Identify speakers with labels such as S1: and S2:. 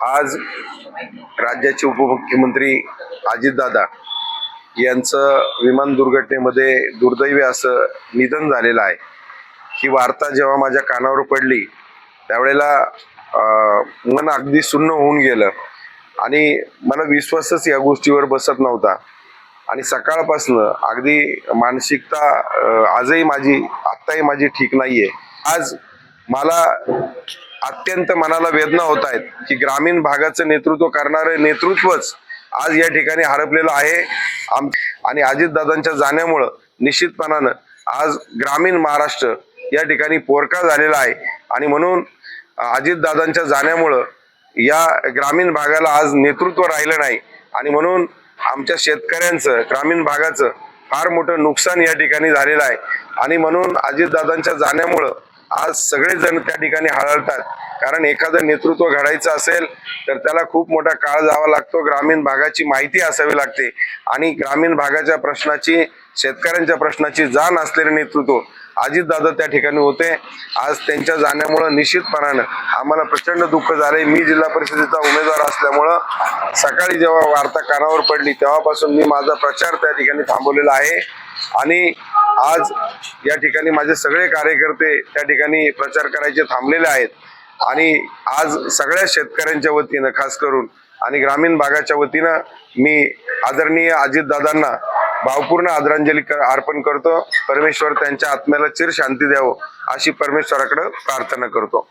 S1: आज राज्याचे उपमुख्यमंत्री अजितदादा यांचं विमान दुर्घटनेमध्ये दुर्दैवी असं निधन झालेलं आहे। ही वार्ता जेव्हा माझ्या कानावर पडली त्यावेळेला मन अगदी सुन्न होऊन गेलं आणि मला विश्वासच या गोष्टीवर बसत नव्हता। आणि सकाळपासून अगदी मानसिकता आत्ताही माझी ठीक नाहीये। आज मला अत्यंत मनाला वेदना होत आहेत की ग्रामीण भागाचं नेतृत्व करणारे नेतृत्वच आज या ठिकाणी हरपलेलं आहे। आणि अजितदादांच्या जाण्यामुळे निश्चितपणानं आज ग्रामीण महाराष्ट्र या ठिकाणी पोरका झालेला आहे। आणि म्हणून अजितदादांच्या जाण्यामुळे या ग्रामीण भागाला आज नेतृत्व राहिलं नाही आणि म्हणून आमच्या शेतकऱ्यांचं ग्रामीण भागाचं फार मोठं नुकसान या ठिकाणी झालेलं आहे। आणि म्हणून अजितदादांच्या जाण्यामुळे आज सगळेजण त्या ठिकाणी हळहळतात, कारण एखादं नेतृत्व घडायचं असेल तर त्याला खूप मोठा काळ जावा लागतो, ग्रामीण भागाची माहिती असावी लागते आणि ग्रामीण भागाच्या प्रश्नाची, शेतकऱ्यांच्या प्रश्नाची जाण असलेले नेतृत्व अजितदादा त्या ठिकाणी होते। आज त्यांच्या जाण्यामुळे निश्चितपणानं आम्हाला प्रचंड दुःख झाले। मी जिल्हा परिषदेचा उमेदवार असल्यामुळं सकाळी जेव्हा वार्ता कानावर पडली तेव्हापासून मी माझा प्रचार त्या ठिकाणी थांबवलेला आहे आणि आज या ठिकाणी माझे सगळे कार्यकर्ते त्या ठिकाणी प्रचार करायचे थांबलेले आहेत। आणि आज सगळ्या शेतकऱ्यांच्या वतीनं खास करून आणि ग्रामीण भागाच्या वतीनं मी आदरणीय अजितदादांना भावपूर्ण आदरांजली अर्पण करतो। परमेश्वर त्यांच्या आत्म्याला चिर शांती द्यावं अशी परमेश्वराकडे प्रार्थना करतो।